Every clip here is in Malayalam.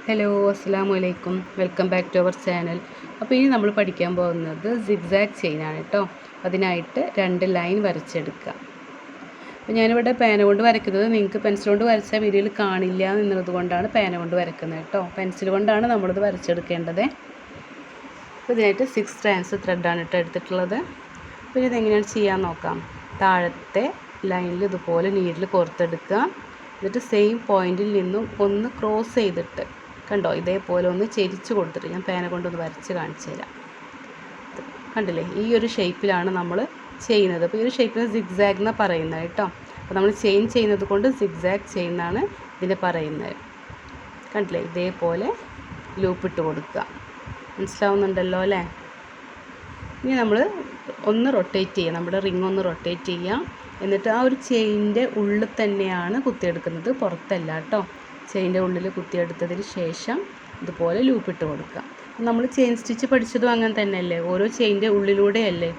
ഹലോ അസ്സലാമു അലൈക്കും, welcome back to our channel. അപ്പോൾ ഇനി നമ്മൾ പഠിക്കാൻ പോകുന്നത് സിഗ്സാഗ് ചെയിനാണ് കേട്ടോ. അതിനായിട്ട് 2 ലൈൻ വരച്ചെടുക്കുക. അപ്പോൾ ഞാനിവിടെ പേന കൊണ്ട് വരയ്ക്കുന്നത്. നിങ്ങൾക്ക് പെൻസിൽ കൊണ്ട് വരച്ചാൽ വീഡിയോയിൽ കാണില്ല എന്നുള്ളത് കൊണ്ടാണ് പേന കൊണ്ട് വരയ്ക്കുന്നത് കേട്ടോ. പെൻസിൽ കൊണ്ടാണ് നമ്മളിത് വരച്ചെടുക്കേണ്ടത്. അപ്പോൾ ഇതിനായിട്ട് 6 strands ത്രെഡാണ് കേട്ടോ എടുത്തിട്ടുള്ളത്. അപ്പോൾ ഇതെങ്ങനെയാണ് ചെയ്യാൻ നോക്കാം. താഴത്തെ ലൈനിൽ ഇതുപോലെ നീഡിൽ കോർത്തെടുക്കുക. എന്നിട്ട് സെയിം പോയിന്റിൽ നിന്നും ഒന്ന് ക്രോസ് ചെയ്തിട്ട് കണ്ടോ, ഇതേപോലെ ഒന്ന് ചെരിച്ച് കൊടുത്തിട്ട് ഞാൻ പേന കൊണ്ടൊന്ന് വരച്ച് കാണിച്ചു തരാം. കണ്ടില്ലേ, ഈ ഒരു ഷേപ്പിലാണ് നമ്മൾ ചെയ്യുന്നത്. അപ്പോൾ ഈ ഒരു ഷേപ്പിന് സിഗ്സാഗ് എന്നാണ് പറയുന്നത് കേട്ടോ. അപ്പോൾ നമ്മൾ ചെയിൻ ചെയ്യുന്നത് കൊണ്ട് സിഗ്സാഗ് ചെയിൻ എന്നാണ് ഇതിനെ പറയുന്നത്. കണ്ടില്ലേ, ഇതേപോലെ ലൂപ്പിട്ട് കൊടുക്കുക. മനസ്സിലാവുന്നുണ്ടല്ലോ അല്ലേ? ഇനി നമ്മൾ ഒന്ന് റൊട്ടേറ്റ് ചെയ്യുക, നമ്മുടെ റിങ് ഒന്ന് റൊട്ടേറ്റ് ചെയ്യാം. എന്നിട്ട് ആ ഒരു ചെയിനിൻ്റെ ഉള്ളിൽ തന്നെയാണ് കുത്തിയെടുക്കുന്നത്, പുറത്തല്ല കേട്ടോ. ചെയിൻ്റെ ഉള്ളിൽ കുത്തിയെടുത്തതിന് ശേഷം ഇതുപോലെ ലൂപ്പിട്ട് കൊടുക്കുക. നമ്മൾ ചെയിൻ സ്റ്റിച്ച് പഠിച്ചതും അങ്ങനെ തന്നെയല്ലേ, ഓരോ ചെയിൻ്റെ ഉള്ളിലൂടെയല്ലേ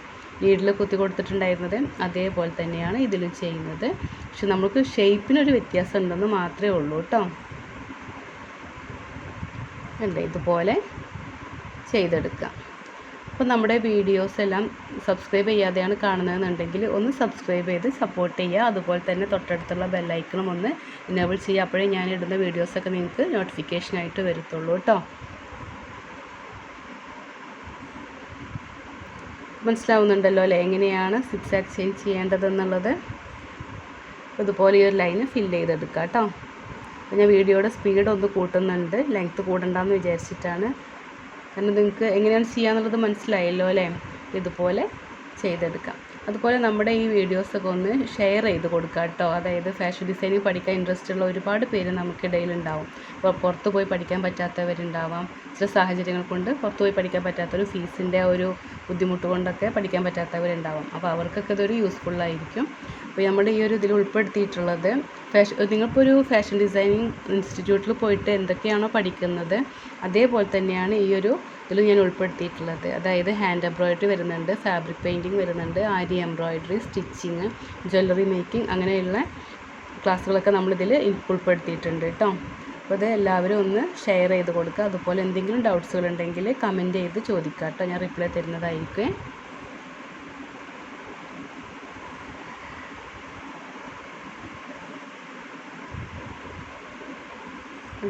നീഡിൽ കുത്തി കൊടുത്തിട്ടുണ്ടായിരുന്നത്. അതേപോലെ തന്നെയാണ് ഇതിലും ചെയ്യുന്നത്. പക്ഷെ നമുക്ക് ഷേപ്പിനൊരു വ്യത്യാസം ഉണ്ടെന്ന് മാത്രമേ ഉള്ളൂ കേട്ടോ. അല്ലേ, ഇതുപോലെ ചെയ്തെടുക്കുക. അപ്പോൾ നമ്മുടെ വീഡിയോസ് എല്ലാം സബ്സ്ക്രൈബ് ചെയ്യാതെയാണ് കാണുന്നതെന്നുണ്ടെങ്കിൽ ഒന്ന് സബ്സ്ക്രൈബ് ചെയ്ത് സപ്പോർട്ട് ചെയ്യുക. അതുപോലെ തന്നെ തൊട്ടടുത്തുള്ള ബെല്ലൈക്കണും ഒന്ന് എനേബിൾ ചെയ്യുക. അപ്പോഴേ ഞാൻ ഇടുന്ന വീഡിയോസൊക്കെ നിങ്ങൾക്ക് നോട്ടിഫിക്കേഷനായിട്ട് വരത്തുള്ളൂ കേട്ടോ. മനസ്സിലാവുന്നുണ്ടല്ലോ അല്ലേ എങ്ങനെയാണ് സിഗ്സാഗ് ചെയിൻ ചെയ്യേണ്ടതെന്നുള്ളത്. ഇതുപോലെ ഈ ഒരു ലൈന് ഫില്ല് ചെയ്തെടുക്കുക കേട്ടോ. അപ്പോൾ ഞാൻ വീഡിയോയുടെ സ്പീഡ് ഒന്ന് കൂട്ടുന്നുണ്ട്, ലെങ്ത്ത് കൂടണ്ടെന്ന് വിചാരിച്ചിട്ടാണ്. കാരണം നിങ്ങൾക്ക് എങ്ങനെയാണ് ചെയ്യാന്നുള്ളത് മനസ്സിലായല്ലോ അല്ലേ. ഇതുപോലെ ചെയ്തെടുക്കാം. അതുപോലെ നമ്മുടെ ഈ വീഡിയോസൊക്കെ ഒന്ന് ഷെയർ ചെയ്ത് കൊടുക്കുക കേട്ടോ. അതായത് ഫാഷൻ ഡിസൈനിങ് പഠിക്കാൻ ഇൻട്രസ്റ്റ് ഉള്ള ഒരുപാട് പേര് നമുക്കിടയിലുണ്ടാവും. ഇപ്പോൾ പുറത്ത് പോയി പഠിക്കാൻ പറ്റാത്തവരുണ്ടാവാം. ചില സാഹചര്യങ്ങൾ കൊണ്ട് പുറത്ത് പോയി പഠിക്കാൻ പറ്റാത്തൊരു ഫീസിൻ്റെ ഒരു ബുദ്ധിമുട്ട് കൊണ്ടൊക്കെ പഠിക്കാൻ പറ്റാത്തവരുണ്ടാവാം. അപ്പോൾ അവർക്കൊക്കെ ഇതൊരു യൂസ്ഫുള്ളായിരിക്കും. അപ്പോൾ നമ്മുടെ ഈ ഒരു ഇതിൽ ഉൾപ്പെടുത്തിയിട്ടുള്ളത് നിങ്ങളിപ്പോൾ ഒരു ഫാഷൻ ഡിസൈനിങ് ഇൻസ്റ്റിറ്റ്യൂട്ടിൽ പോയിട്ട് എന്തൊക്കെയാണോ പഠിക്കുന്നത് അതേപോലെ തന്നെയാണ് ഈ ഒരു ഇതിൽ ഞാൻ ഉൾപ്പെടുത്തിയിട്ടുള്ളത്. അതായത് ഹാൻഡ് എംബ്രോയിഡറി വരുന്നുണ്ട്, ഫാബ്രിക് പെയിൻറ്റിങ് വരുന്നുണ്ട്, ആരി എംബ്രോയിഡറി, സ്റ്റിച്ചിങ്, ജ്വല്ലറി മേക്കിംഗ്, അങ്ങനെയുള്ള ക്ലാസ്സുകളൊക്കെ നമ്മളിതിൽ ഉൾപ്പെടുത്തിയിട്ടുണ്ട് കേട്ടോ. അപ്പോൾ ഇത് എല്ലാവരും ഒന്ന് ഷെയർ ചെയ്ത് കൊടുക്കുക. അതുപോലെ എന്തെങ്കിലും ഡൗട്ട്സുകളുണ്ടെങ്കിൽ കമൻറ്റ് ചെയ്ത് ചോദിക്കുക കേട്ടോ. ഞാൻ റിപ്ലൈ തരുന്നതായിരിക്കും.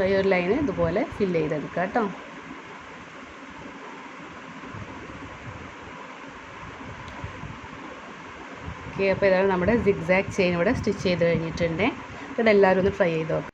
ഈ ഒരു ലൈന് ഇതുപോലെ ഫില്ല് ചെയ്തെടുക്കുക കേട്ടോ. ഓക്കെ, അപ്പോൾ ഇതാണ് നമ്മുടെ സിഗ്സാഗ് ചെയിൻ ഇവിടെ സ്റ്റിച്ച് ചെയ്ത് കഴിഞ്ഞിട്ടുണ്ട്. ഇതെല്ലാവരും ഒന്ന് ട്രൈ ചെയ്ത് നോക്കാം.